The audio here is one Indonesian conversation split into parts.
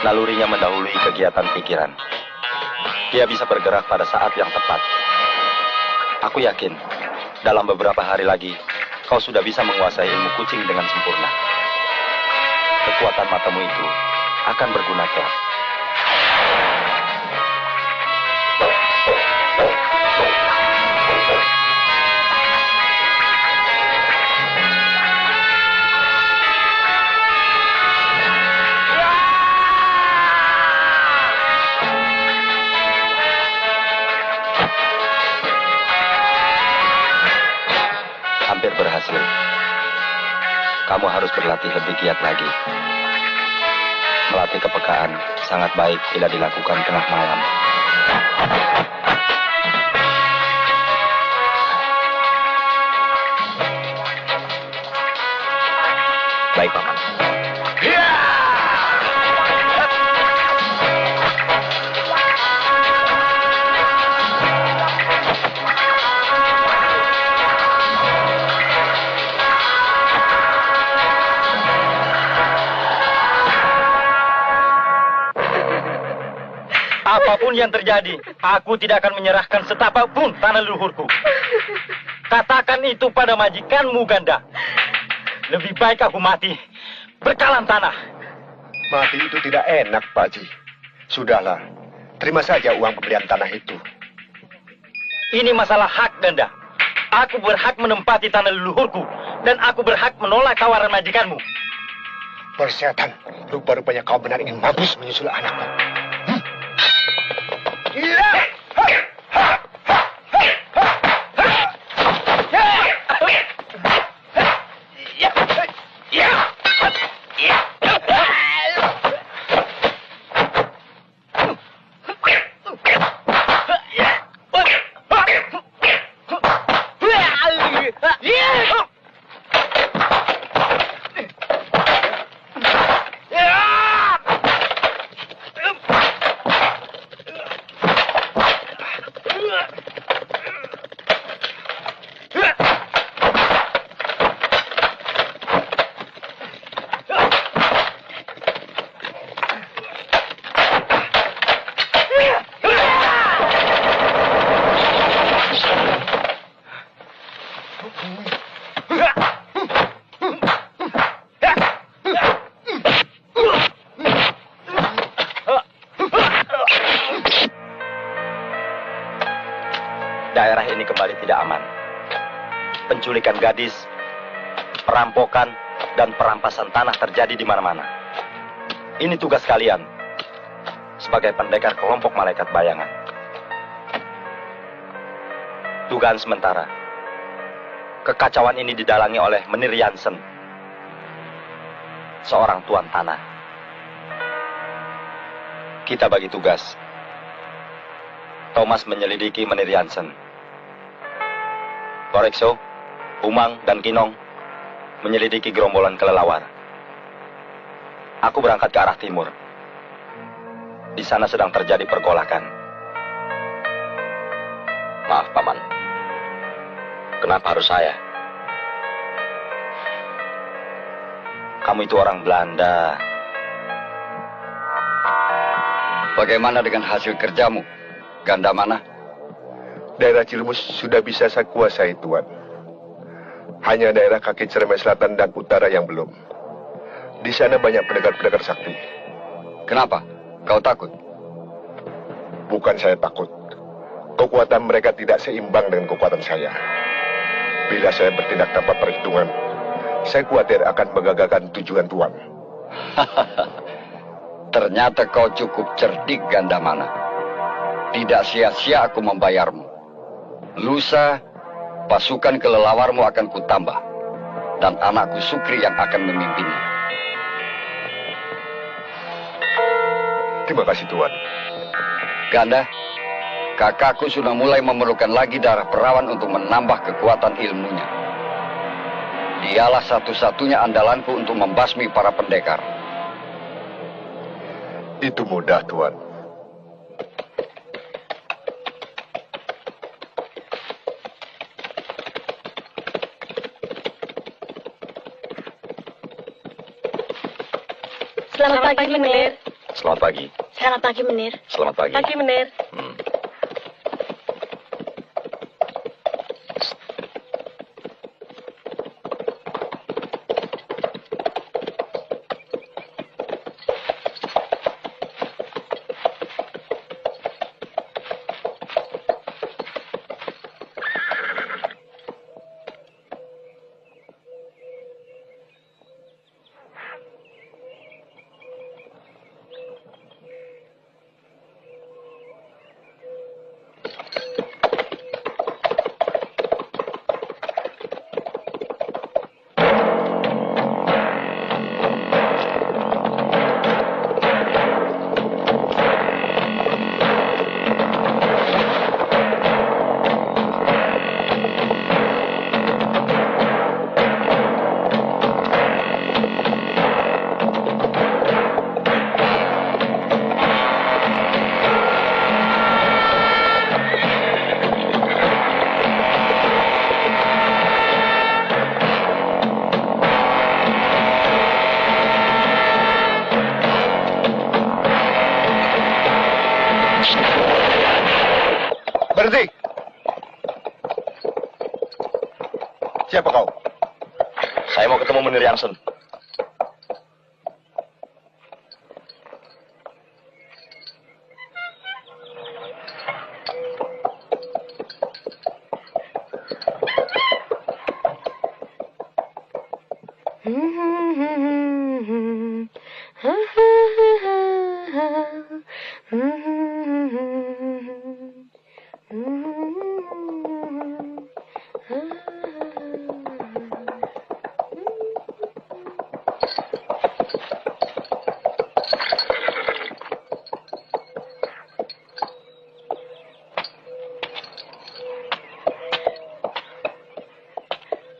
Nalurinya mendahului kegiatan pikiran. Dia bisa bergerak pada saat yang tepat. Aku yakin, dalam beberapa hari lagi, kau sudah bisa menguasai ilmu kucing dengan sempurna. Kekuatan matamu itu akan berguna kelak. Hampir berhasil. Kamu harus berlatih lebih giat lagi. Melatih kepekaan sangat baik bila dilakukan tengah malam. Baik, Paman. Apapun yang terjadi, aku tidak akan menyerahkan setapak pun tanah leluhurku. Katakan itu pada majikanmu, Ganda. Lebih baik aku mati berkalan tanah. Mati itu tidak enak, Pak Haji. Sudahlah, terima saja uang pembelian tanah itu. Ini masalah hak, Ganda. Aku berhak menempati tanah leluhurku, dan aku berhak menolak tawaran majikanmu. Persetan, rupa-rupanya kau benar ingin mampus menyusul anakku. Daerah ini kembali tidak aman. Penculikan gadis, perampokan, dan perampasan tanah terjadi di mana-mana. Ini tugas kalian sebagai pendekar kelompok malaikat bayangan. Dugaan sementara, kekacauan ini didalangi oleh Menir Jansen, seorang tuan tanah. Kita bagi tugas. Thomas menyelidiki Menir Jansen. Korekso, Umang, dan Kinong menyelidiki gerombolan kelelawar. Aku berangkat ke arah timur. Di sana sedang terjadi pergolakan. Maaf, Paman. Kenapa harus saya? Kamu itu orang Belanda. Bagaimana dengan hasil kerjamu, Ganda mana? Daerah Cilemus sudah bisa saya kuasai, Tuan. Hanya daerah kaki Ciremai Selatan dan Utara yang belum. Di sana banyak pendekar-pendekar sakti. Kenapa? Kau takut? Bukan saya takut. Kekuatan mereka tidak seimbang dengan kekuatan saya. Bila saya bertindak tanpa perhitungan, saya khawatir akan menggagalkan tujuan Tuan. Ternyata kau cukup cerdik, Gandamana. Tidak sia-sia aku membayarmu. Lusa, pasukan kelelawarmu akan kutambah. Dan anakku Sukri yang akan memimpinnya. Terima kasih, Tuan. Ganda, kakakku sudah mulai memerlukan lagi darah perawan untuk menambah kekuatan ilmunya. Dialah satu-satunya andalanku untuk membasmi para pendekar. Itu mudah, Tuan. Selamat pagi, Menir. Selamat pagi. Selamat pagi, Menir. Selamat pagi. Pagi, Menir. Berhenti! Siapa kau? Saya mau ketemu Menir Jansen.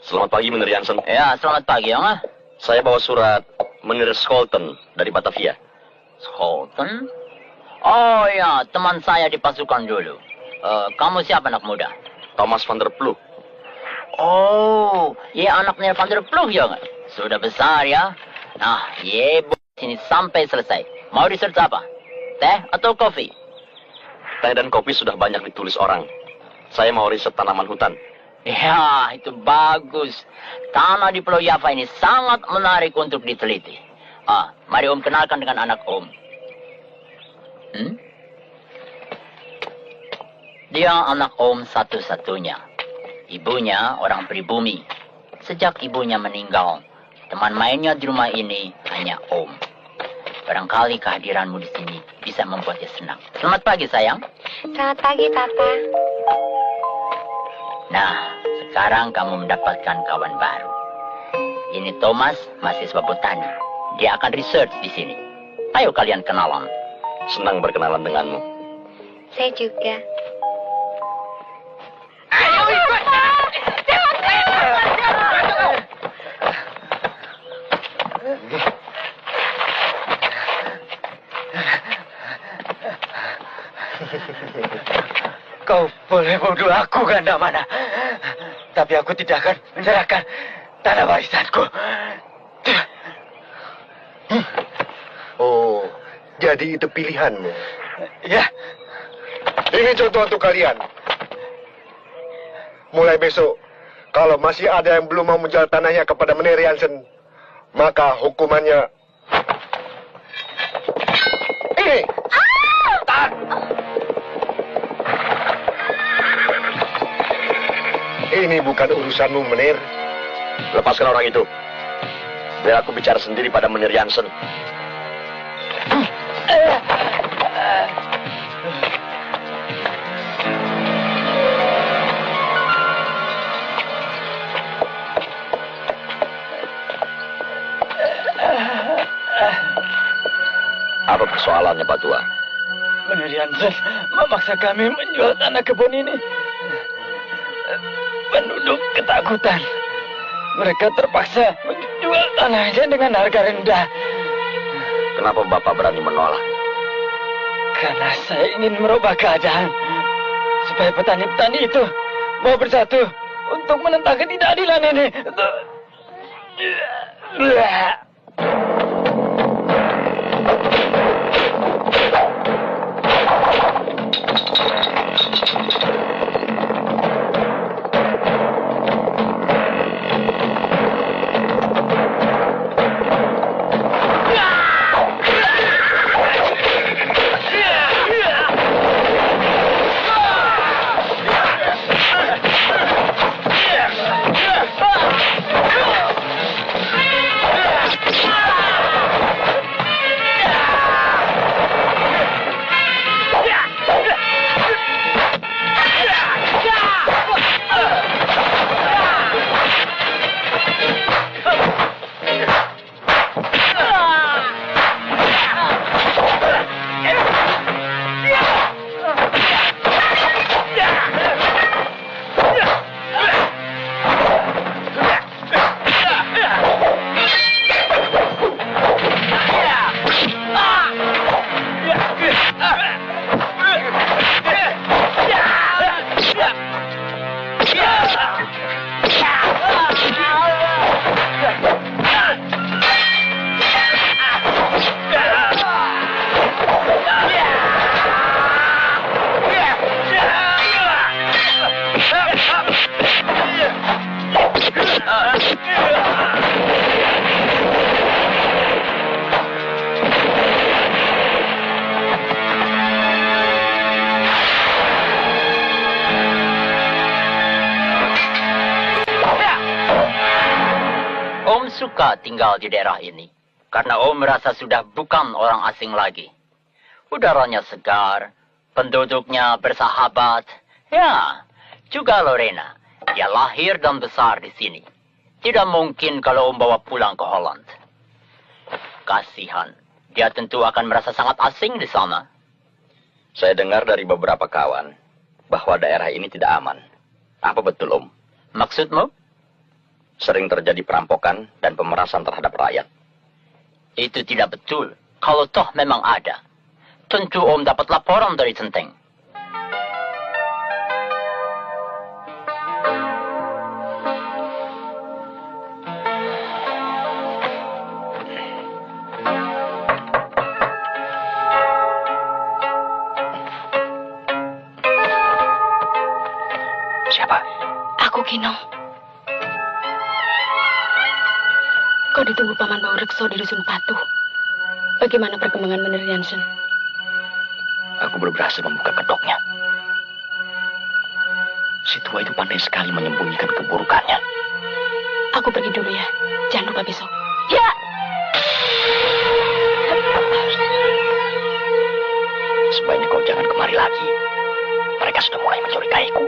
Selamat pagi, Menir Jansen. Ya, selamat pagi, Yang. Saya bawa surat Menir Scholten dari Batavia. Scholten? Oh ya, teman saya di pasukan dulu. Kamu siapa, anak muda? Thomas van der Ploeg. Oh, ya anaknya Van der Ploeg, ya nggak? Sudah besar ya. Nah, sini sampai selesai. Mau research apa? Teh atau kopi? Teh dan kopi sudah banyak ditulis orang. Saya mau riset tanaman hutan. Ya, itu bagus. Tanah di Pulau Java ini sangat menarik untuk diteliti. Mari Om kenalkan dengan anak Om. Dia anak Om satu-satunya. Ibunya orang pribumi. Sejak ibunya meninggal, teman mainnya di rumah ini hanya Om. Barangkali kehadiranmu di sini bisa membuatnya senang. Selamat pagi, sayang. Selamat pagi, Papa. Nah, sekarang kamu mendapatkan kawan baru. Ini Thomas, mahasiswa botani. Dia akan research di sini. Ayo kalian kenalan. Senang berkenalan denganmu. Saya juga. Ayo ikut! Kau boleh bodoh aku, Gandamana. Tapi aku tidak akan menyerahkan tanah warisanku. Oh, jadi itu pilihanmu. Ya, Ini contoh untuk kalian. Mulai besok, Kalau masih ada yang belum mau menjual tanahnya kepada Menir Jansen, maka hukumannya ini. Tahan. Ini bukan urusanmu, Menir. Lepaskan orang itu. Biar aku bicara sendiri pada Menir Jansen. Apa persoalannya, Pak Tua? Menir Jansen memaksa kami menjual tanah kebun ini. Penduduk ketakutan. Mereka terpaksa menjual tanahnya dengan harga rendah. Kenapa Bapak berani menolak? Karena saya ingin merubah keadaan. Supaya petani-petani itu mau bersatu untuk menentang ketidakadilan ini. Om suka tinggal di daerah ini karena Om merasa sudah bukan orang asing lagi. Udaranya segar, penduduknya bersahabat. Ya, juga Lorena. Dia lahir dan besar di sini. Tidak mungkin kalau Om bawa pulang ke Holland. Kasihan, dia tentu akan merasa sangat asing di sana. Saya dengar dari beberapa kawan bahwa daerah ini tidak aman. Apa betul, Om? Maksudmu? Sering terjadi perampokan dan pemerasan terhadap rakyat. Itu tidak betul. Kalau toh memang ada, tentu Om dapat laporan dari Centeng. Siapa? Aku Kinong. Kau ditunggu Paman Bau Rekso di Dusun Patuh. Bagaimana perkembangan Menir Jansen? Aku baru berhasil membuka kedoknya. Si tua itu pandai sekali menyembunyikan keburukannya. Aku pergi dulu ya. Jangan lupa besok. Ya! Sebaiknya kau jangan kemari lagi. Mereka sudah mulai mencurigaiku.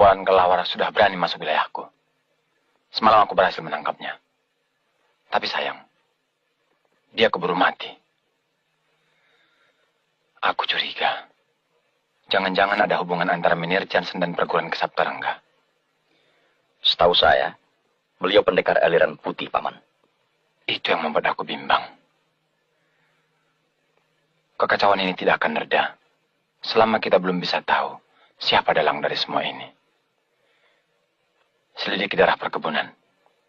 gerombolan kelelawar sudah berani masuk wilayahku. Semalam aku berhasil menangkapnya. Tapi sayang, dia keburu mati. Aku curiga. Jangan-jangan ada hubungan antara Menir Jansen dan perguruan Kesaptarangga. Setahu saya, beliau pendekar aliran putih, Paman. Itu yang membuat aku bimbang. Kekacauan ini tidak akan reda selama kita belum bisa tahu siapa dalang dari semua ini. Selidiki daerah perkebunan.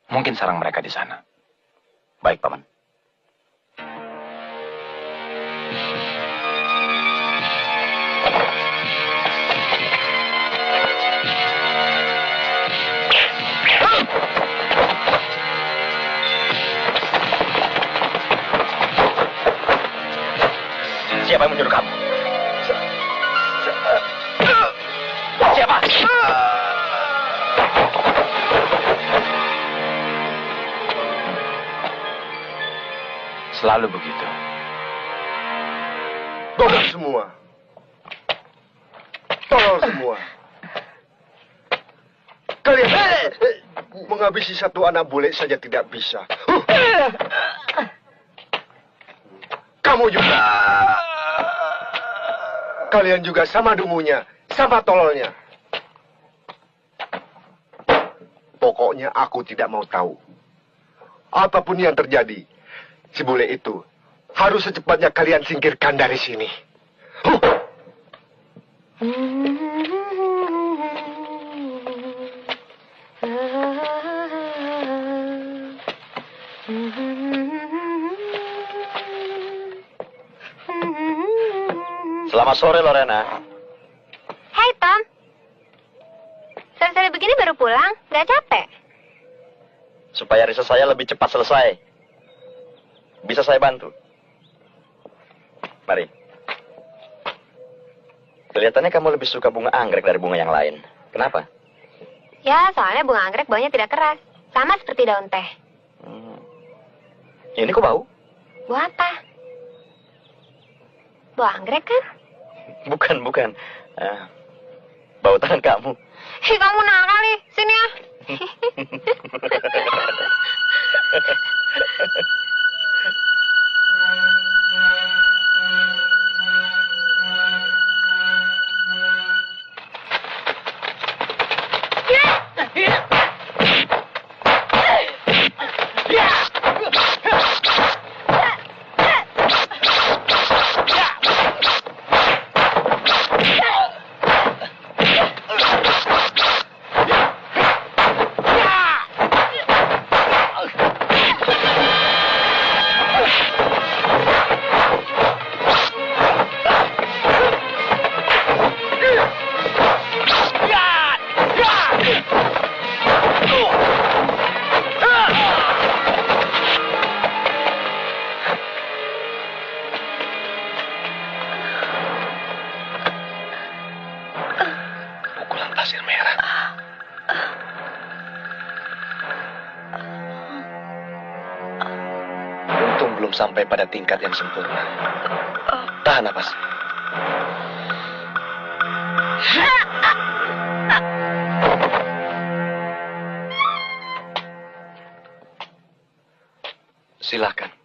Mungkin sarang mereka di sana. Baik, Paman. Siapa yang menyuruh kamu? Siapa? Selalu begitu. Tolong semua. Tolong semua. Kalian menghabisi satu anak bule saja tidak bisa. Kamu juga. Kalian juga sama dungunya, sama tololnya. Pokoknya aku tidak mau tahu. Apapun yang terjadi, si bule itu harus secepatnya kalian singkirkan dari sini. Selamat sore, Lorena. Hai, Tom. Sore-sore begini baru pulang? Gak capek? Supaya riset saya lebih cepat selesai. Bisa saya bantu? Mari. Kelihatannya kamu lebih suka bunga anggrek dari bunga yang lain. Kenapa? Ya, soalnya bunga anggrek baunya tidak keras. Sama seperti daun teh. Ini kok bau? Bau apa? Bau anggrek kan? Bukan. Bau tangan kamu. Hei, kamu nakal nih. Sini ya. Sampai pada tingkat yang sempurna. Tahan napas. Silakan.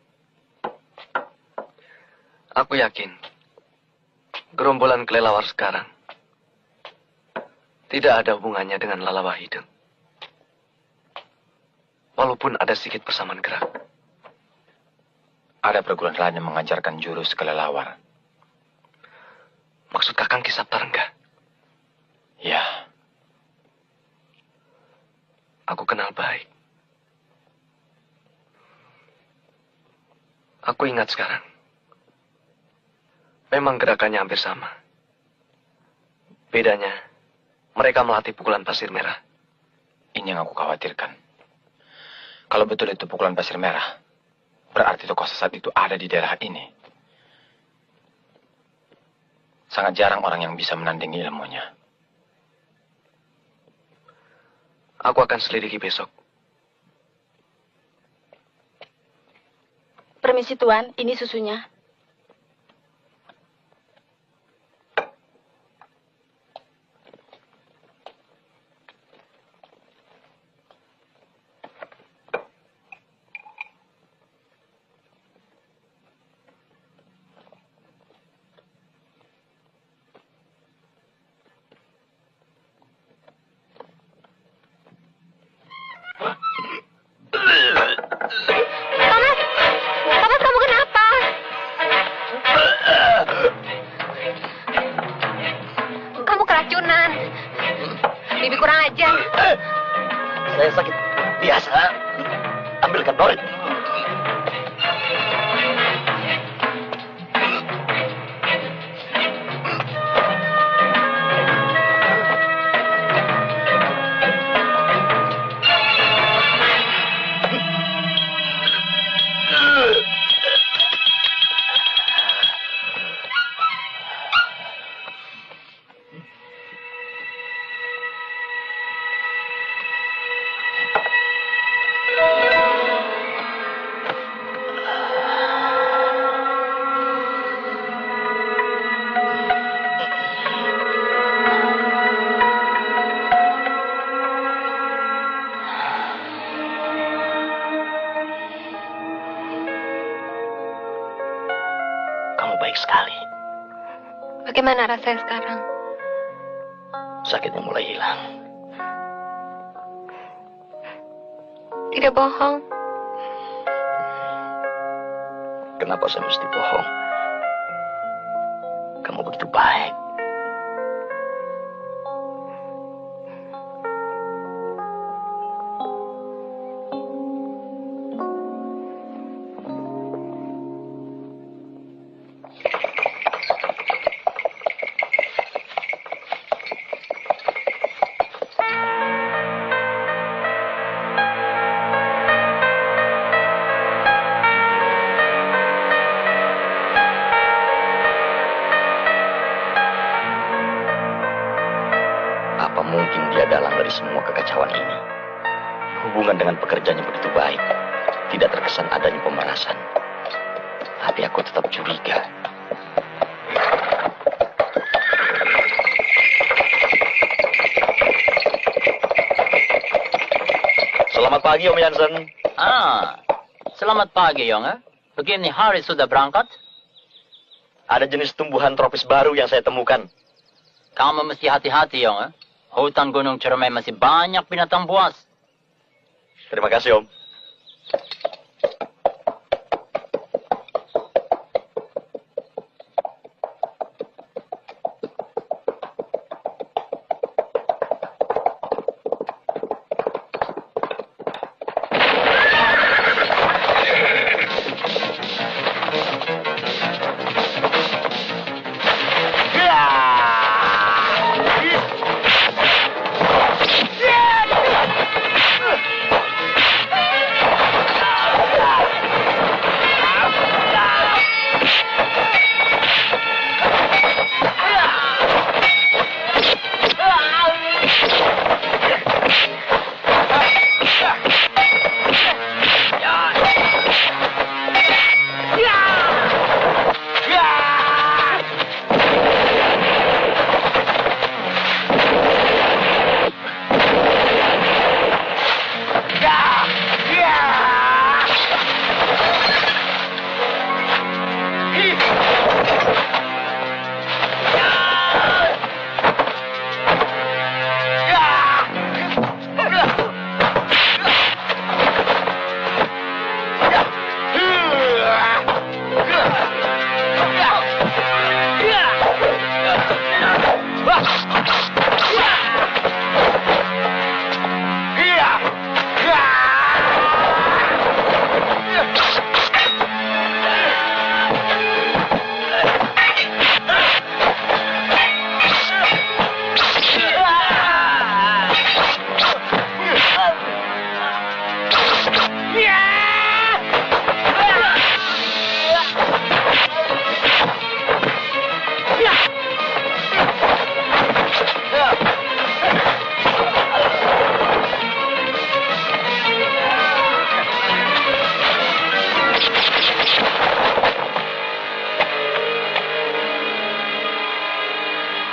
Aku yakin gerombolan kelelawar sekarang tidak ada hubungannya dengan Lala Wahideng. Walaupun ada sedikit persamaan gerak. Ada perguruan lain yang mengajarkan jurus kelelawar. Maksud Kakang Kisaptarangga? Ya. Aku kenal baik. Aku ingat sekarang. Memang gerakannya hampir sama. Bedanya, mereka melatih pukulan pasir merah. Ini yang aku khawatirkan. Kalau betul itu pukulan pasir merah, berarti tokoh sesat itu ada di daerah ini. Sangat jarang orang yang bisa menandingi ilmunya. Aku akan selidiki besok. Permisi Tuan, ini susunya. Roy. Baik sekali. Bagaimana rasanya sekarang? Sakitnya mulai hilang. Tidak bohong. Kenapa saya mesti bohong? Kamu begitu baik. Apa mungkin dia dalang dari semua kekacauan ini? Hubungan dengan pekerjaannya begitu baik, tidak terkesan adanya pemerasan. Tapi aku tetap curiga. Selamat pagi, Om Jansen. Selamat pagi, Yong. Begini hari sudah berangkat? Ada jenis tumbuhan tropis baru yang saya temukan. Kamu mesti hati-hati, Yong. Hutan Gunung Ciremai masih banyak binatang buas. Terima kasih, Om.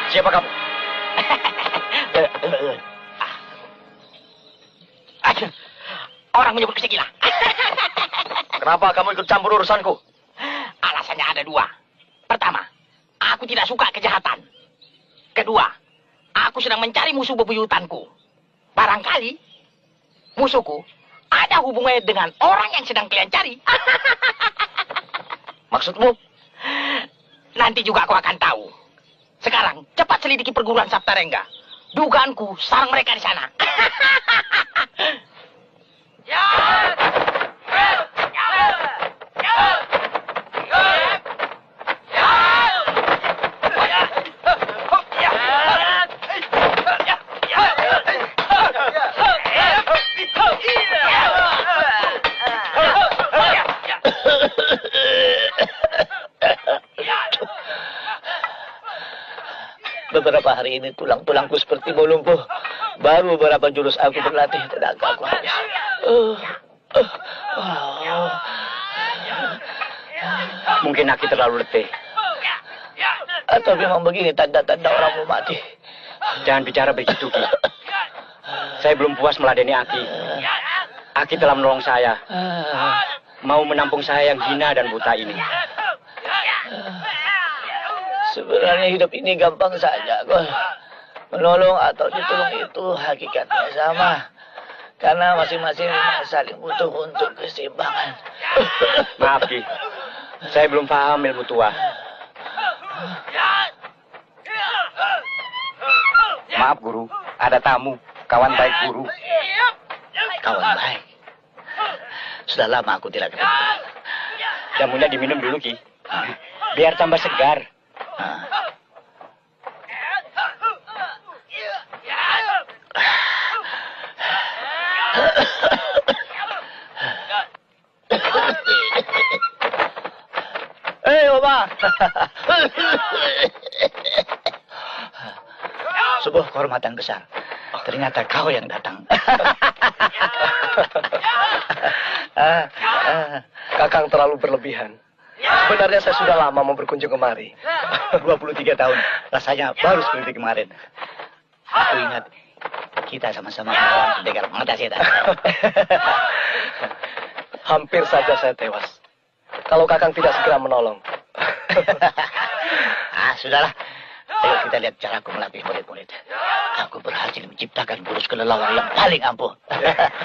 Siapa kamu? Orang menyebut kesegila. Kenapa kamu ikut campur urusanku? Alasannya ada dua. Pertama, aku tidak suka kejahatan. Kedua, aku sedang mencari musuh bebuyutanku. Barangkali musuhku ada hubungannya dengan orang yang sedang kalian cari. Maksudmu? Nanti juga aku akan tahu. Sekarang, cepat selidiki perguruan Saptarengga. Dugaanku, sarang mereka di sana. Ya! Beberapa hari ini tulang-tulangku seperti mau lumpuh. Baru beberapa jurus aku berlatih, tenaga aku habis. Mungkin Aki terlalu letih. Atau memang begini tanda-tanda orang mau mati. Jangan bicara begitu, Ki. Saya belum puas meladeni Aki. Aki telah menolong saya. Mau menampung saya yang hina dan buta ini. Sebenarnya hidup ini gampang saja, kok. Menolong atau ditolong itu hakikatnya sama. Karena masing-masing saling butuh untuk keseimbangan. Maaf, Ki. Saya belum paham ilmu tua. Maaf, Guru. Ada tamu. Kawan baik Guru. Kawan baik? Sudah lama aku tidak ketemu. Jamunya diminum dulu, Ki. Biar tambah segar. Hei, Oma. Sebuah kehormatan besar. Ternyata kau yang datang. Kakang terlalu berlebihan. Sebenarnya saya sudah lama mau berkunjung kemari. 23 tahun. Rasanya baru seperti kemarin. Aku ingat kita sama-sama melawan pendekar mata setan. Hampir saja saya tewas. Kalau Kakang tidak segera menolong. Sudahlah. Ayo kita lihat caraku melatih murid-murid. Aku berhasil menciptakan jurus kelelawar yang paling ampuh.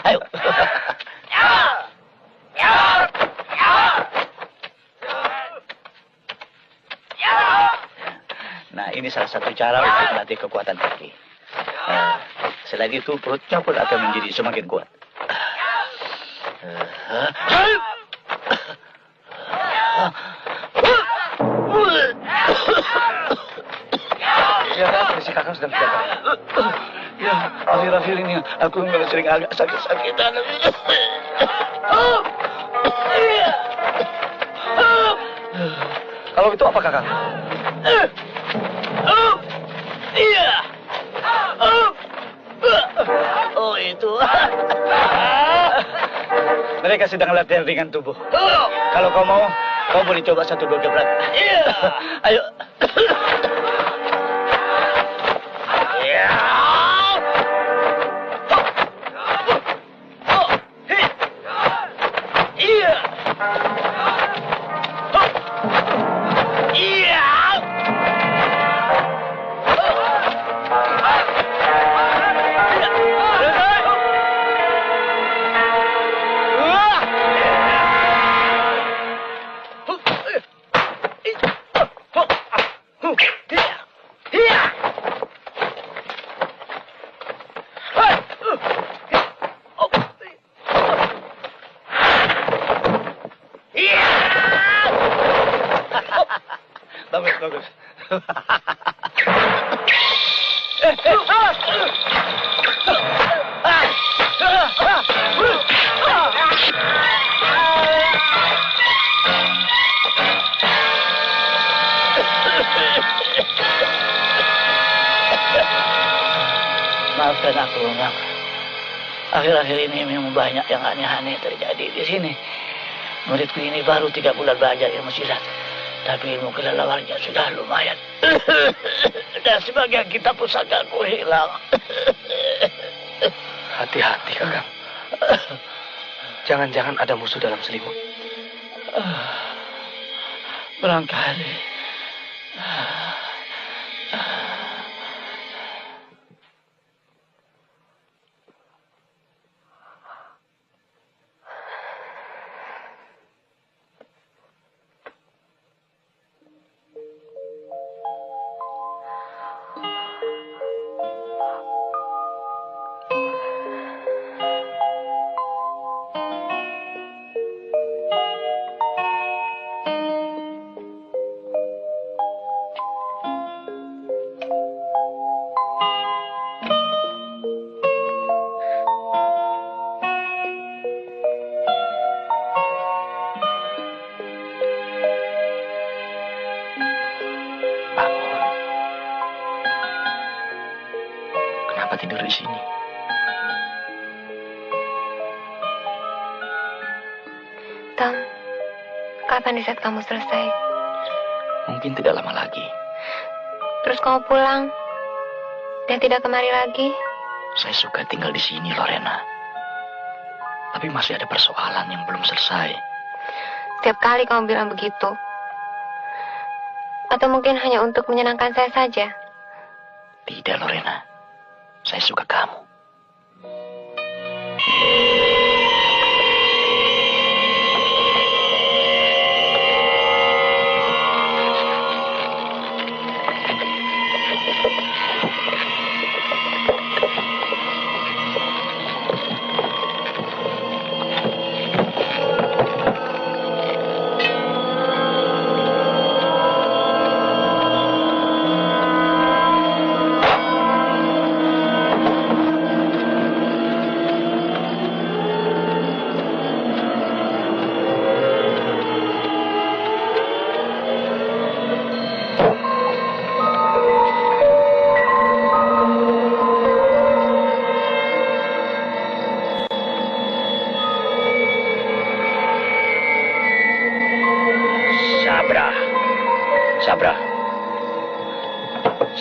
Ayo. Nah, ini salah satu cara untuk melatih kekuatan kaki. Selain itu, perutnya pun akan menjadi semakin kuat. Ya, kondisi Kakang sedang tidak baik. Ya, akhir-akhir ini aku sering agak sakit-sakitan. Kalau itu apa, Kakang? Oh, itu. Mereka sedang latihan ringan tubuh. Kalau kau mau, kau boleh coba 1-2 gebrak. Ayo. Bagus. Maafkan aku, Bang. Akhir-akhir ini memang banyak yang aneh-aneh terjadi di sini. Muridku ini baru 3 bulan belajar ilmu silat. Tapi ilmu kelelawarnya sudah lumayan. Dan sebagian kitab pusakaku hilang. Hati-hati, Kakang. Jangan-jangan ada musuh dalam selimut. Barangkali. tinggal di sini. Tom, kapan riset kamu selesai? Mungkin tidak lama lagi. Terus kamu pulang dan tidak kemari lagi? Saya suka tinggal di sini, Lorena. Tapi masih ada persoalan yang belum selesai. Setiap kali kamu bilang begitu. Atau mungkin hanya untuk menyenangkan saya saja? Tidak, Lorena. Saya suka kamu.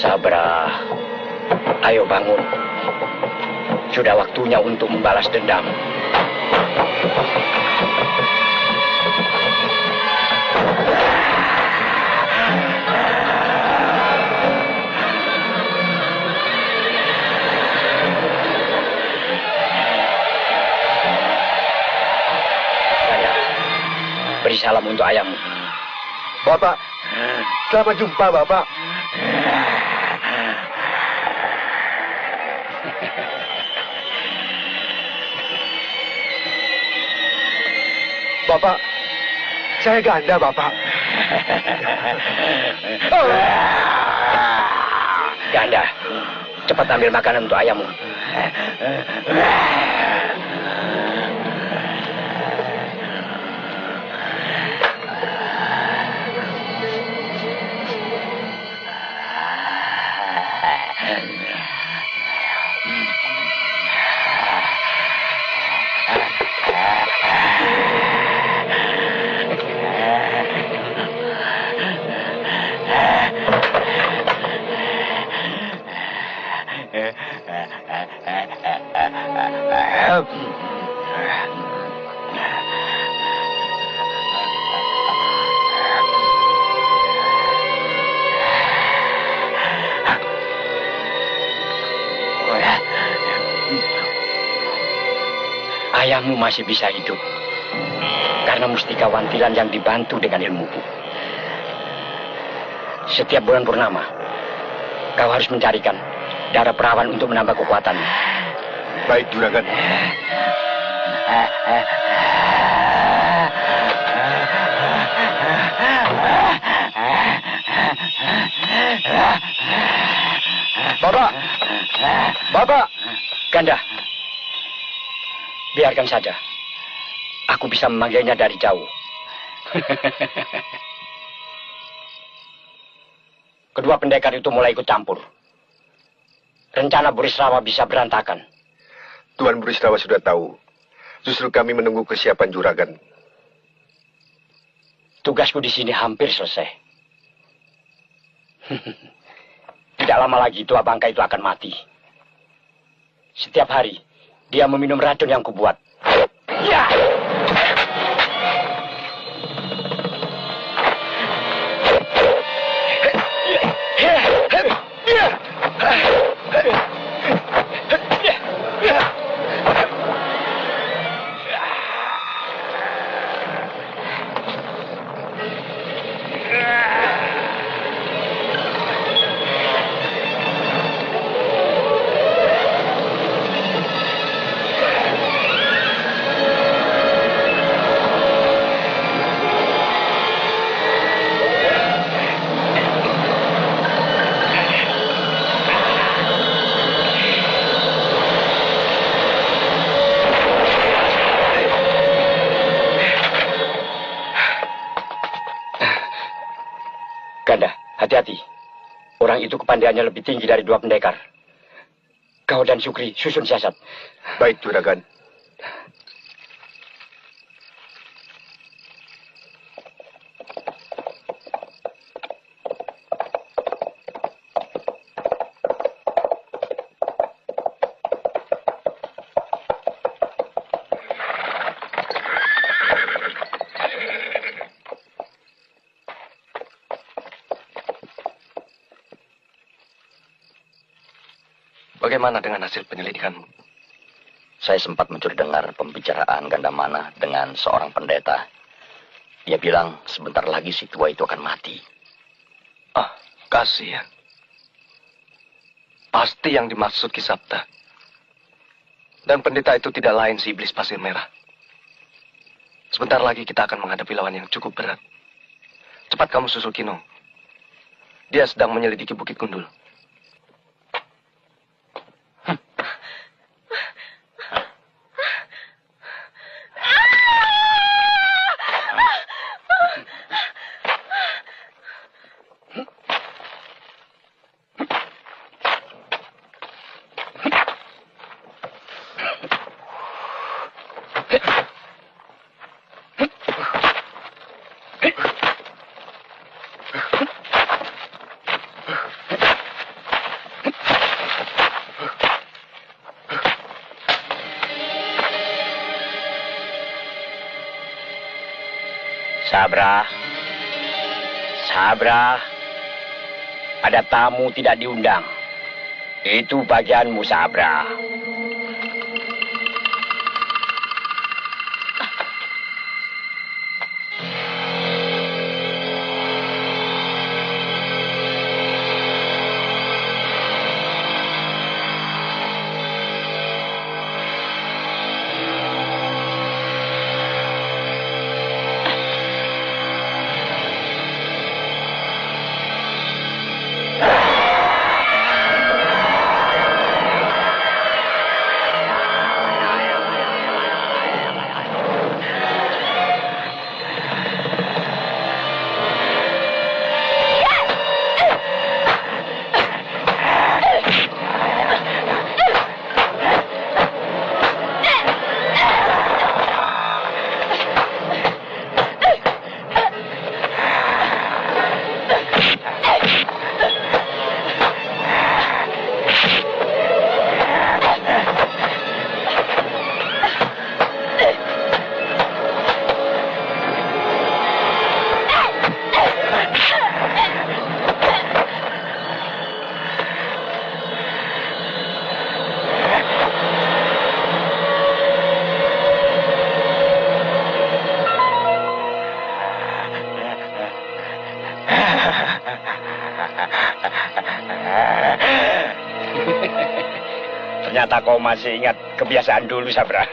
Sabra, ayo bangun. Sudah waktunya untuk membalas dendam. Beri salam untuk ayahmu. Bapak, selamat jumpa, Bapak. Bapak, saya Ganda, Bapak. Ganda, cepat ambil makanan untuk ayahmu. Ayahmu masih bisa hidup karena mustika wantilan yang dibantu dengan ilmuku. Setiap bulan purnama, kau harus mencarikan darah perawan untuk menambah kekuatanmu. Baik, juragan. Bapak! Bapak! Ganda, biarkan saja. Aku bisa memanggilnya dari jauh. Kedua pendekar itu mulai ikut campur. Rencana Burisrawa bisa berantakan. Tuan Burisrawa sudah tahu. Justru kami menunggu kesiapan juragan. Tugasku di sini hampir selesai. Tidak lama lagi tua bangka itu akan mati. Setiap hari, dia meminum racun yang kubuat. Ya! Ganda, hati-hati. Orang itu kepandaiannya lebih tinggi dari dua pendekar. Kau dan Sukri susun siasat. Baik, Juragan. Bagaimana dengan hasil penyelidikanmu? Saya sempat mencuri dengar pembicaraan Gandamana dengan seorang pendeta. Dia bilang sebentar lagi si tua itu akan mati. Ah, kasihan. Pasti yang dimaksud Kisabta. Dan pendeta itu tidak lain si iblis pasir merah. Sebentar lagi kita akan menghadapi lawan yang cukup berat. Cepat kamu susul Kinong. Dia sedang menyelidiki Bukit Gundul. Sabra, Sabra, ada tamu tidak diundang. Itu bagianmu, Sabra. Ternyata kau masih ingat kebiasaan dulu, Sabra.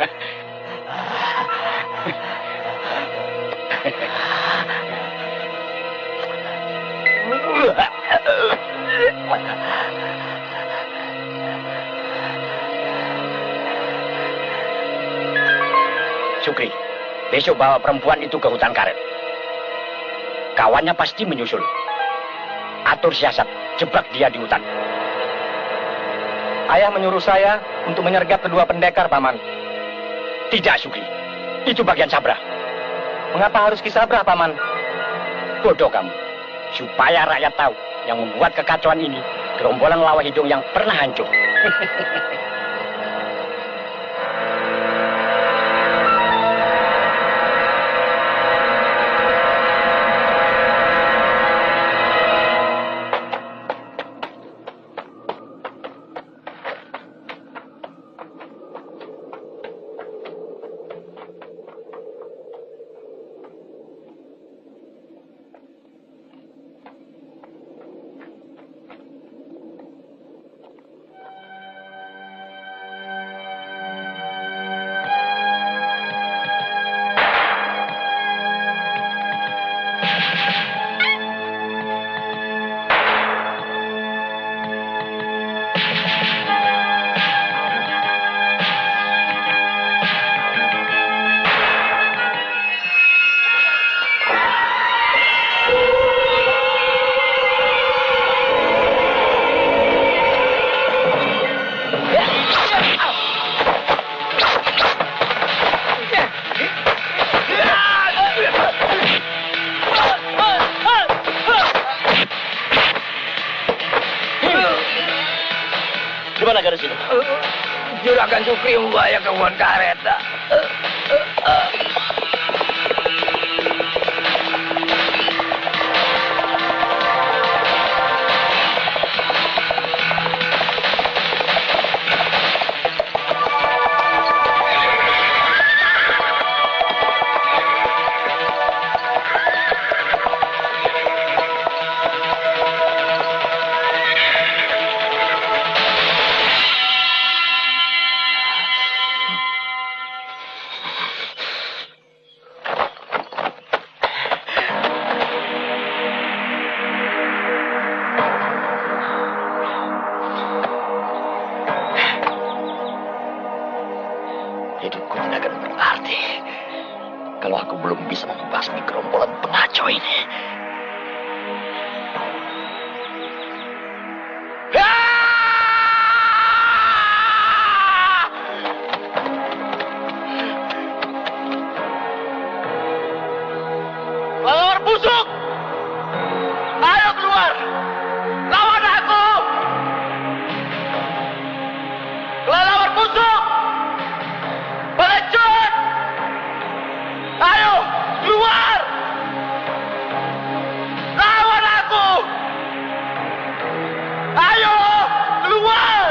Sukri, besok bawa perempuan itu ke hutan karet. Kawannya pasti menyusul. Atur siasat, jebak dia di hutan. Ayah menyuruh saya untuk menyergap kedua pendekar, Paman. Tidak, Sukri. Itu bagian Sabra. Mengapa harus Kisabra, Paman? Bodoh kamu. Supaya rakyat tahu yang membuat kekacauan ini gerombolan lawa hidung yang pernah hancur. Bagaimana garis ini? Juragan Sukri membawa kebun kareta. Hidupku tidak akan berarti kalau aku belum bisa membasmi gerombolan pengacau ini. Kelelawar busuk! Ayo keluar! Lawan aku! Kelelawar busuk! Pengecut! Ayo, keluar! Lawan aku! Ayo, keluar!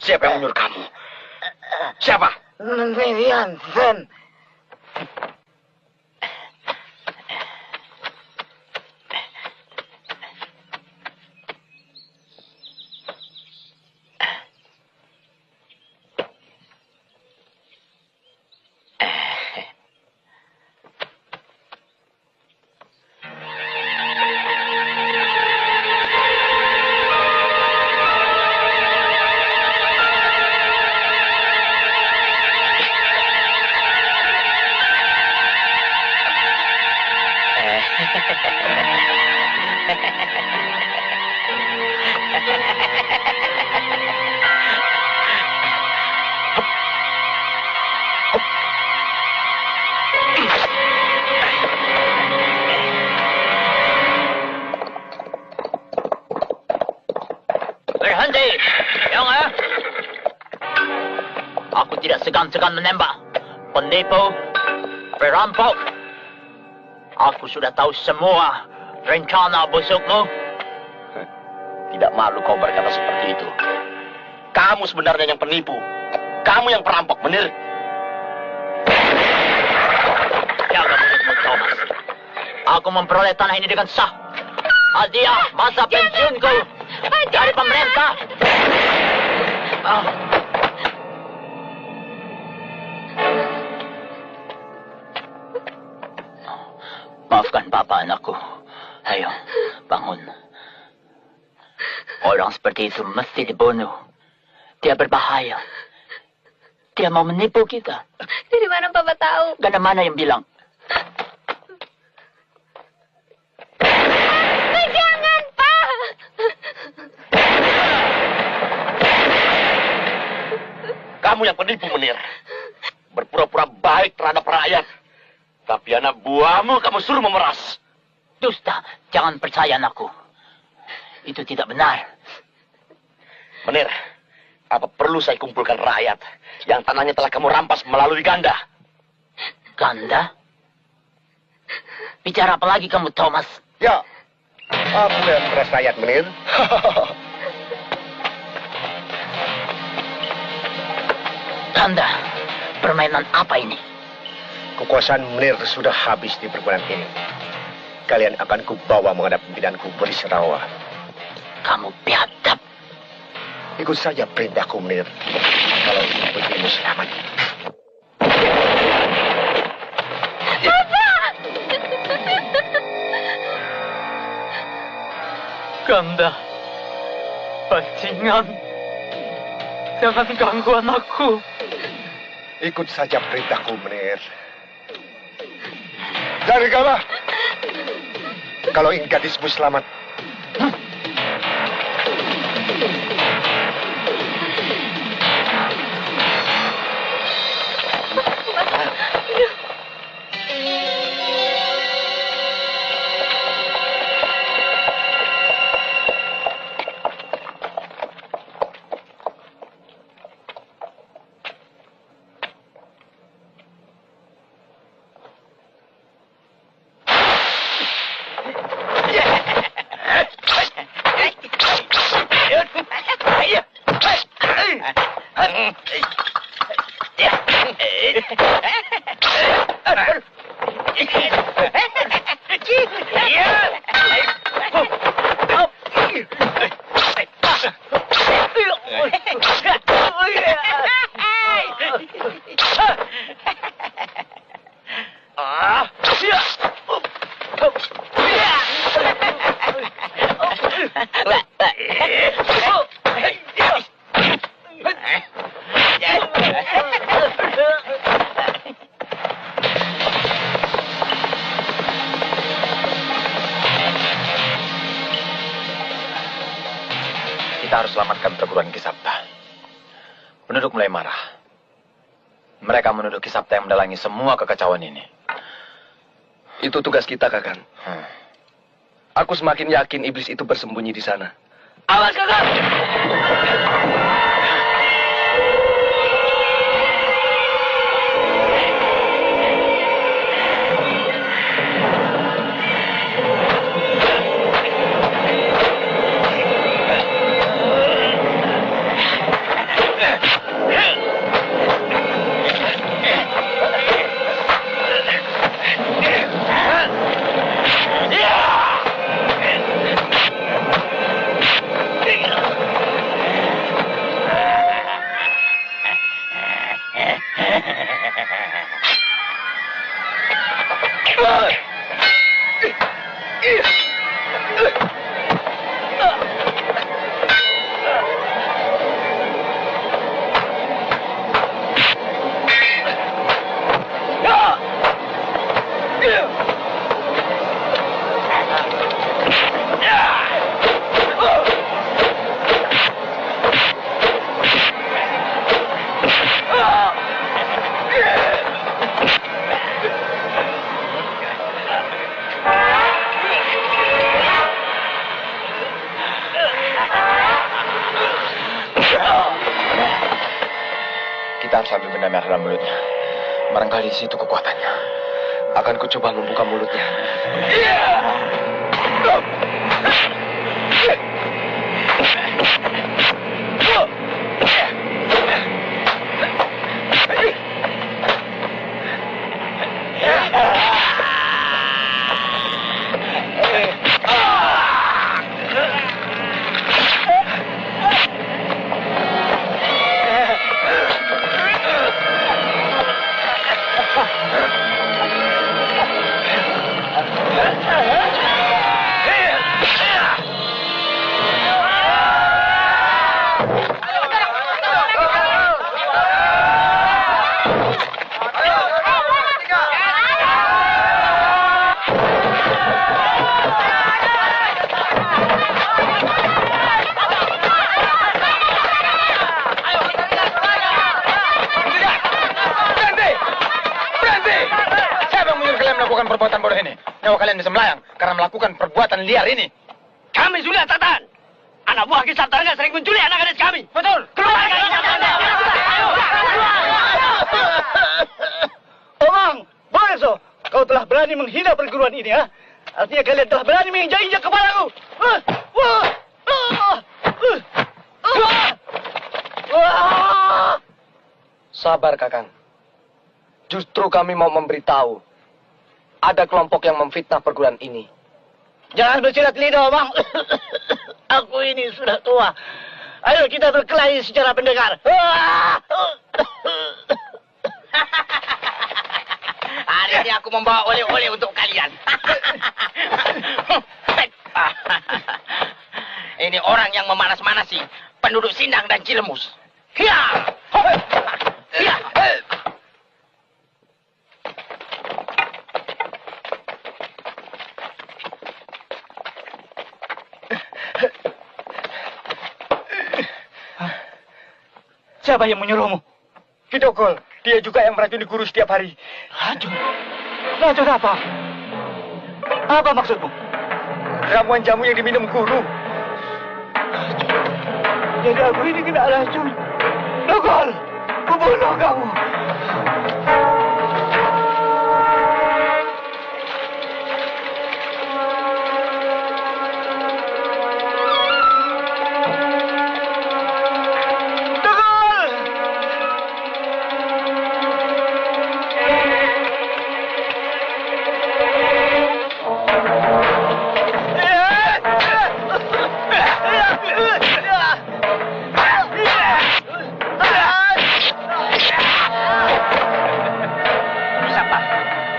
Siapa yang menyuruh kamu? Siapa? Hansen. Berhenti, jangan. Aku tidak segan-segan menembak. Penipu, perampok. Aku sudah tahu semua rencana busukmu. Tidak malu kau berkata seperti itu. Kamu sebenarnya yang penipu. Kamu yang perampok, benar? Jaga mulutmu, Thomas. Aku memperoleh tanah ini dengan sah. Hadiah masa pensiunku dari pemerintah. Maafkan Papa, anakku. Ayo, bangun. Orang seperti itu mesti dibunuh. Dia berbahaya. Dia mau menipu kita. Dari mana Papa tahu? Gak ada mana yang bilang. Jangan, Pak! Kamu yang penipu, Menir. Berpura-pura baik terhadap rakyat. Tapi anak buahmu kamu suruh memeras. Dusta, jangan percaya anakku. Itu tidak benar. Menir, apa perlu saya kumpulkan rakyat yang tanahnya telah kamu rampas melalui ganda? Ganda? Bicara apa lagi kamu, Thomas? Ya, aku yang memeras rakyat, Menir. Ganda, permainan apa ini? Kekuasaan Menir sudah habis di perguruan ini. Kalian akan kubawa menghadap pimpinanku Berisrawa. Kamu biadab. Ikut saja perintahku, Menir. Kalau ingin putrimu selamat. Ganda, bajingan. Jangan ganggu anakku. Ikut saja perintahku, Menir. Dari Gala. Kalau ingin gadismu selamat. Kita harus selamatkan perguruan Kisapta. Penduduk mulai marah. Mereka menuduh Kisapta yang mendalangi semua kekacauan ini. Itu tugas kita, Kakang. Aku semakin yakin iblis itu bersembunyi di sana. Awas, Kakang! Kita harus ambil benda merah dalam mulutnya. Barangkali di situ kekuatannya. Akan kucoba membuka mulutnya. nyawa kalian bisa melayang karena melakukan perbuatan liar ini. Kami sudah tahan. Anak buah Ki Sabta Rangga sering menculik anak gadis kami. Betul. Keluar dari Ki Sabta Rangga. Omang, boleh so. Kau telah berani menghina perguruan ini, ha? Artinya kalian telah berani menginjak-injak kepadaku. Sabar, Kakang. Justru kami mau memberitahu. Ada kelompok yang memfitnah perguruan ini. Jangan bersilat lidah, Omang. Aku ini sudah tua. Ayo kita berkelahi secara pendengar. Hari ini aku membawa oleh-oleh untuk kalian. Ini orang yang memanas-manasi penduduk Sindang dan Cilemus. Hiya! Hiya! Siapa yang menyuruhmu? Kidokol. Dia juga yang meracuni guru setiap hari. Racun? Racun apa? Apa maksudmu? Ramuan jamu yang diminum guru. Racun. Jadi aku ini kena racun. Dokol, kubunuh kamu.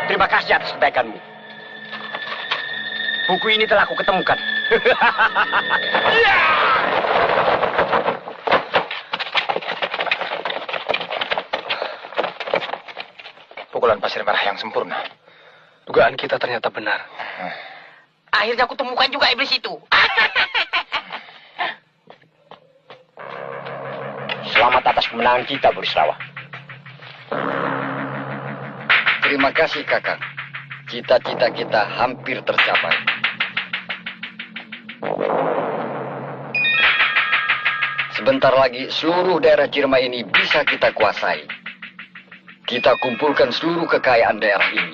Terima kasih atas kebaikanmu. Buku ini telah aku ketemukan. Pukulan pasir merah yang sempurna. Dugaan kita ternyata benar. Akhirnya aku temukan juga iblis itu. Selamat atas kemenangan kita, Burisrawa. Terima kasih, Kakang. Cita-cita kita hampir tercapai. Sebentar lagi seluruh daerah Cirema ini bisa kita kuasai. Kita kumpulkan seluruh kekayaan daerah ini.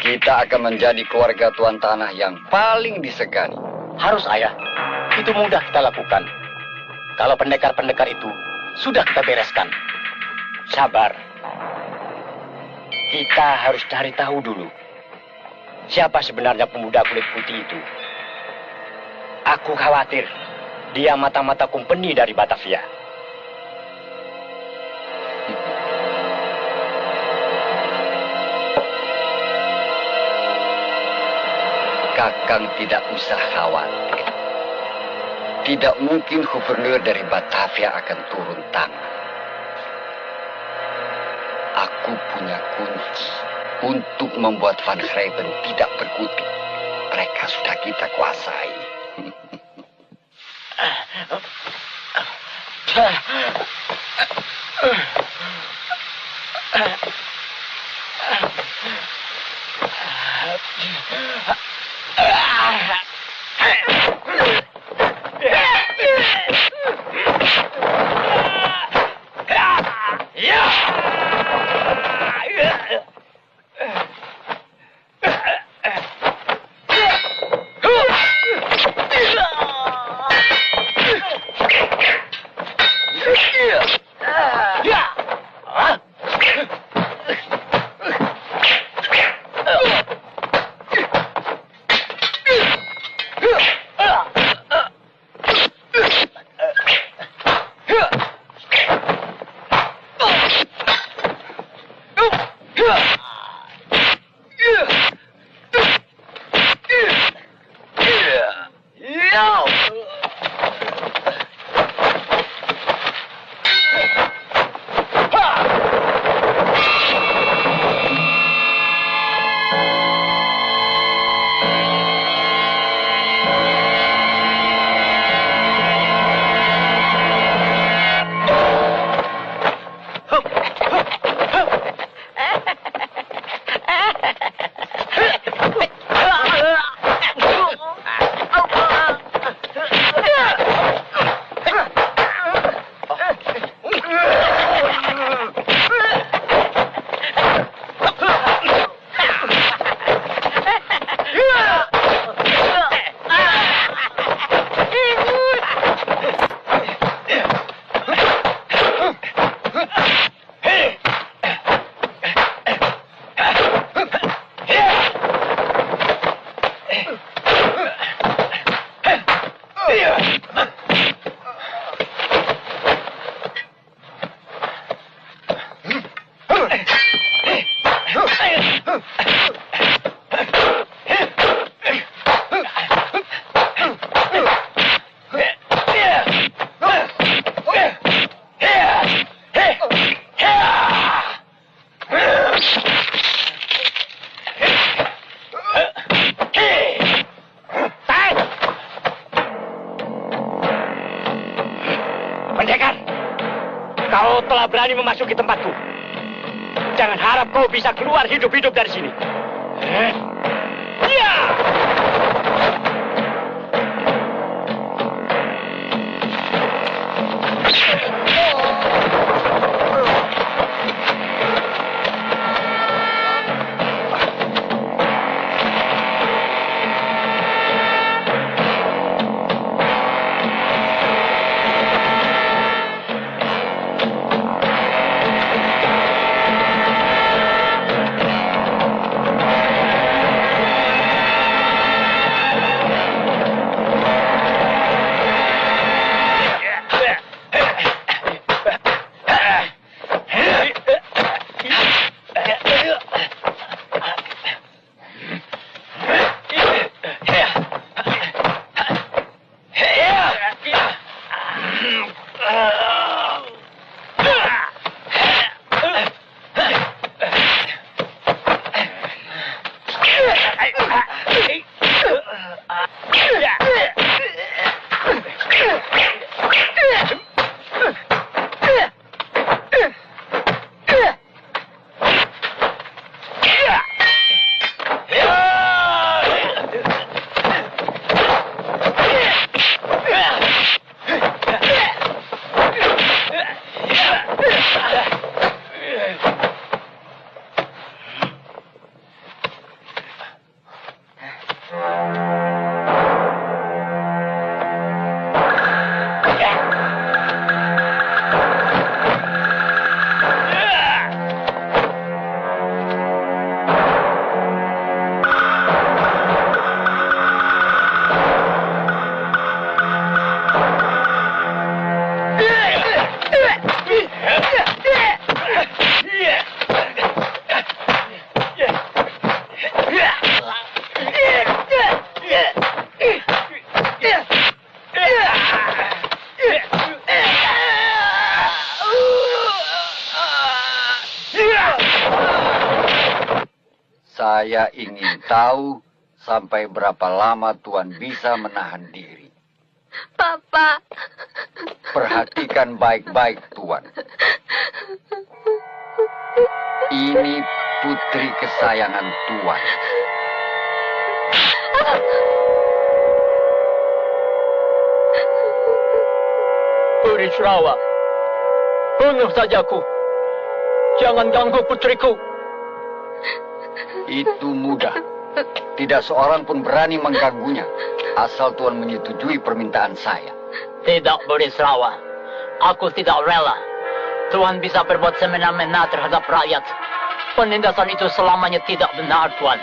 Kita akan menjadi keluarga tuan tanah yang paling disegani. Harus, Ayah. Itu mudah kita lakukan. Kalau pendekar-pendekar itu sudah kita bereskan. Sabar. Kita harus cari tahu dulu. Siapa sebenarnya pemuda kulit putih itu? Aku khawatir dia mata-mata kumpeni dari Batavia. Kakang tidak usah khawatir. Tidak mungkin gubernur dari Batavia akan turun tangan. Aku punya kunci untuk membuat Van Grijpen tidak berkutik. Mereka sudah kita kuasai. Pendekar, kau telah berani memasuki tempatku. Jangan harap kau bisa keluar hidup-hidup dari sini. Ya! Saya ingin tahu sampai berapa lama Tuan bisa menahan diri. Papa. Perhatikan baik-baik, Tuan. Ini putri kesayangan Tuan. Burisrawa, bunuh saja aku. Jangan ganggu putriku. Itu mudah. Tidak seorang pun berani mengganggunya. Asal Tuan menyetujui permintaan saya. Tidak, Burisrawa. Aku tidak rela. Tuan bisa berbuat semena-mena terhadap rakyat. Penindasan itu selamanya tidak benar, Tuan.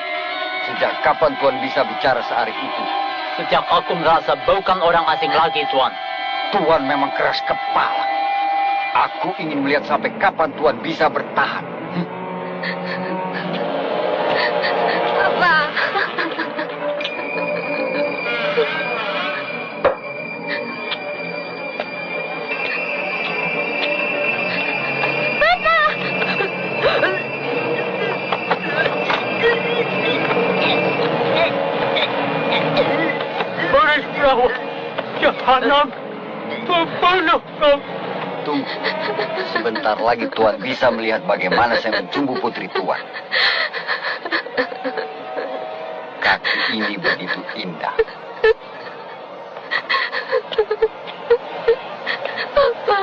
Sejak kapan Tuan bisa bicara searif itu? Sejak aku merasa bukan orang asing lagi, Tuan. Tuan memang keras kepala. Aku ingin melihat sampai kapan Tuan bisa bertahan. Papa. Burisrawa, jahanam, pembunuh kau. Tunggu. Sebentar lagi Tuan bisa melihat bagaimana saya mencumbu putri Tuan. Kaki ini begitu indah. Papa.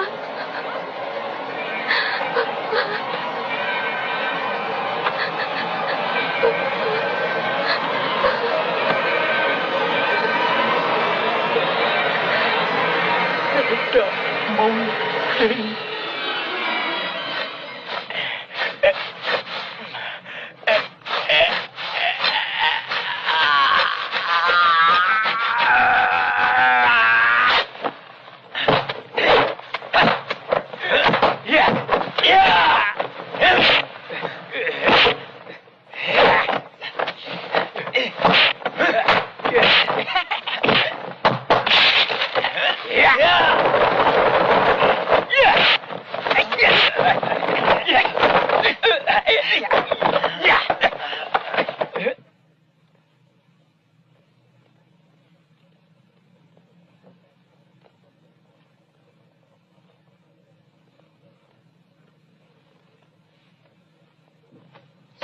Tidak mungkin.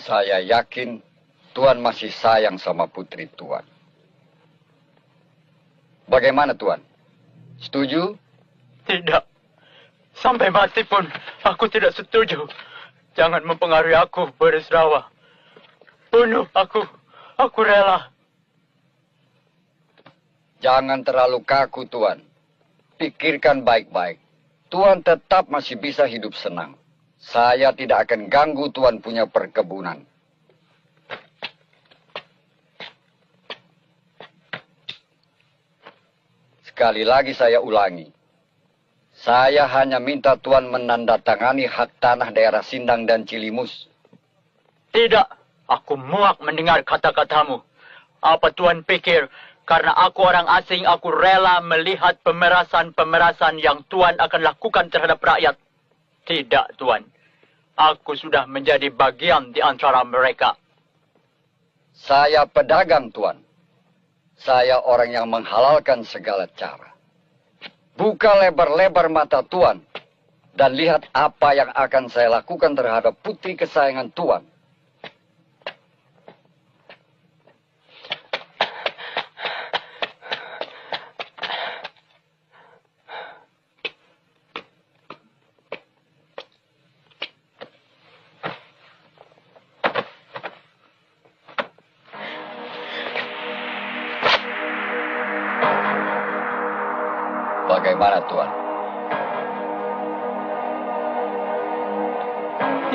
Saya yakin Tuan masih sayang sama putri Tuan. Bagaimana Tuan? Setuju? Tidak. Sampai mati pun aku tidak setuju. Jangan mempengaruhi aku, Beresrawa. Bunuh aku. Aku rela. Jangan terlalu kaku, Tuan. Pikirkan baik-baik. Tuan tetap masih bisa hidup senang. Saya tidak akan ganggu Tuan punya perkebunan. Sekali lagi saya ulangi. Saya hanya minta Tuan menandatangani hak tanah daerah Sindang dan Cilimus. Tidak. Aku muak mendengar kata-katamu. Apa Tuan pikir, karena aku orang asing, aku rela melihat pemerasan-pemerasan yang Tuan akan lakukan terhadap rakyat? Tidak, Tuan. Aku sudah menjadi bagian di antara mereka. Saya pedagang, Tuan. Saya orang yang menghalalkan segala cara. Buka lebar-lebar mata Tuan dan lihat apa yang akan saya lakukan terhadap putri kesayangan Tuan. Bagaimana, Tuan?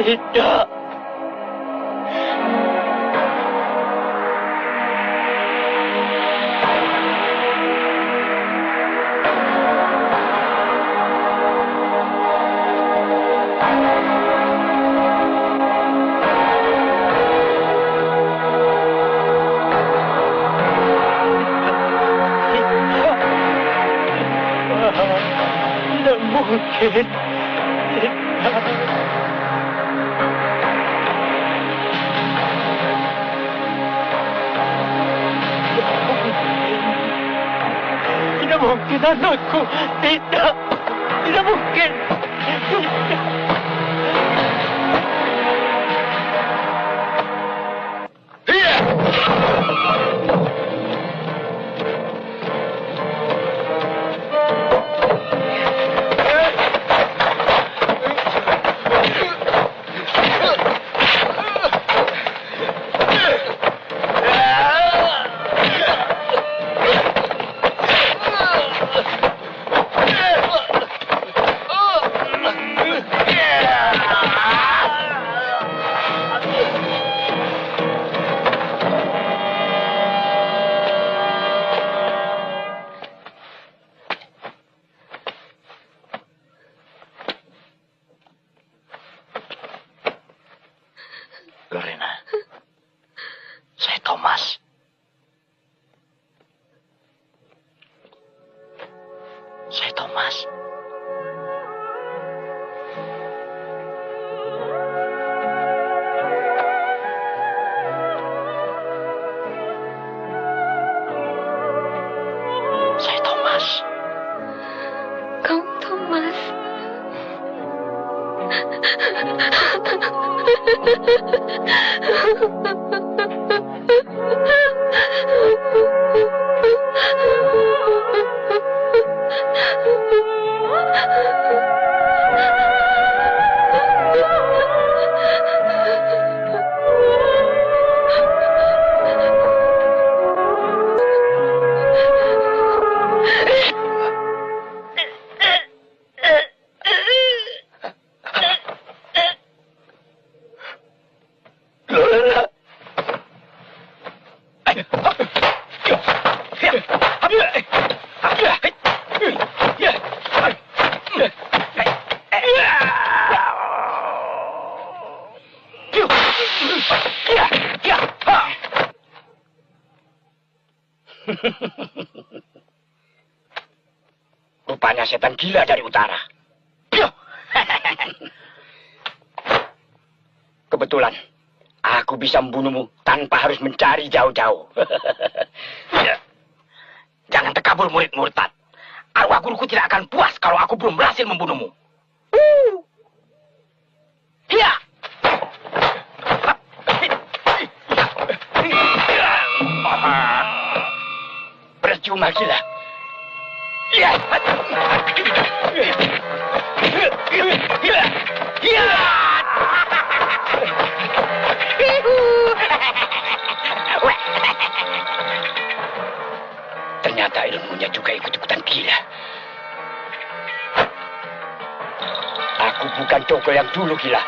Tidak. Tidak mungkin. Tidak mungkin anakku. Tidak. Tidak mungkin. Lorena, saya Thomas. Saya Thomas. Saya Thomas. Kau Thomas. Lola. Rupanya setan gila dari utara. Kebetulan, aku bisa membunuhmu tanpa harus mencari jauh-jauh. Jangan tekabur murid murtad. Arwah guruku tidak akan puas kalau aku belum berhasil membunuhmu. Iya. Percuma gila. Iya. Ternyata ilmunya juga ikut-ikutan gila. Aku bukan Togel yang dulu gila.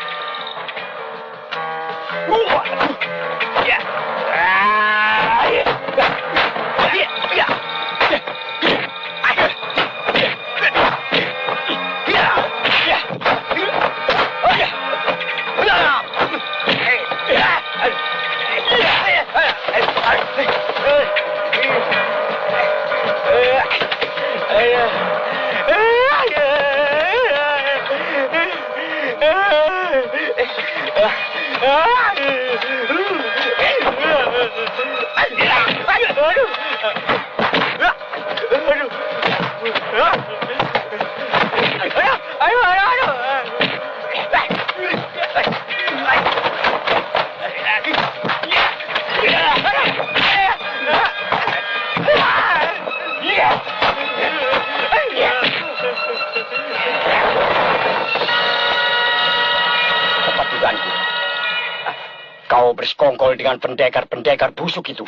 Kau bersekongkol dengan pendekar-pendekar busuk itu.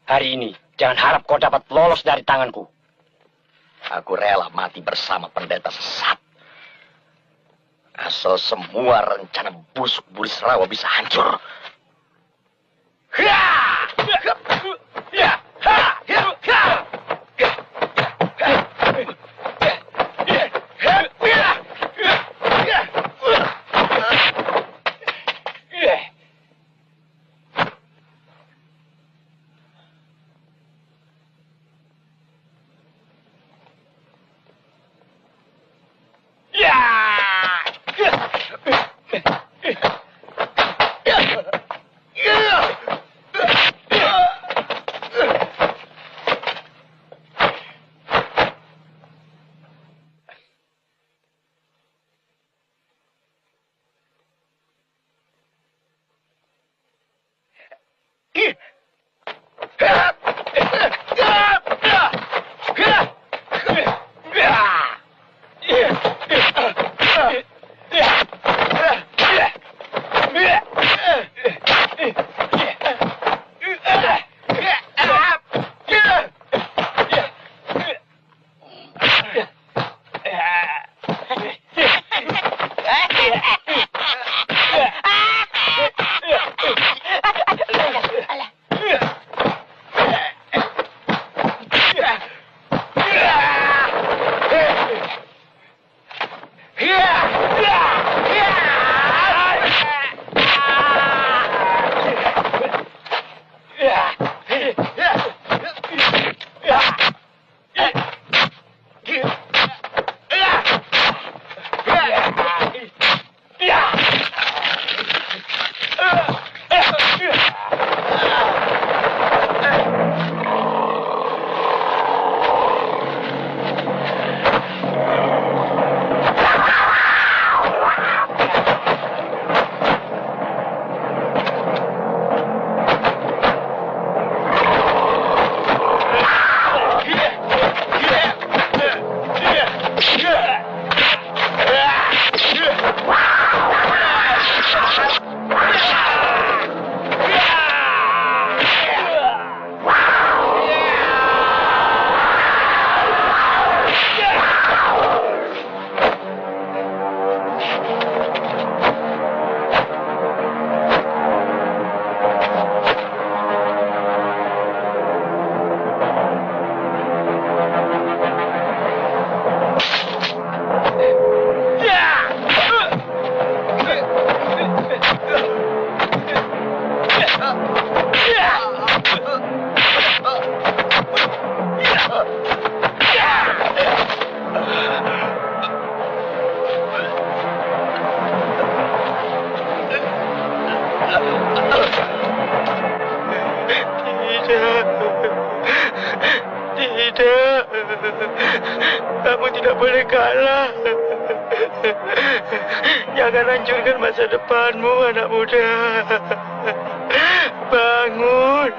Hari ini, jangan harap kau dapat lolos dari tanganku. Aku rela mati bersama pendeta sesat. Asal semua rencana busuk Burisrawa bisa hancur. Kamu tidak boleh kalah. Jangan hancurkan masa depanmu, anak muda. Bangun.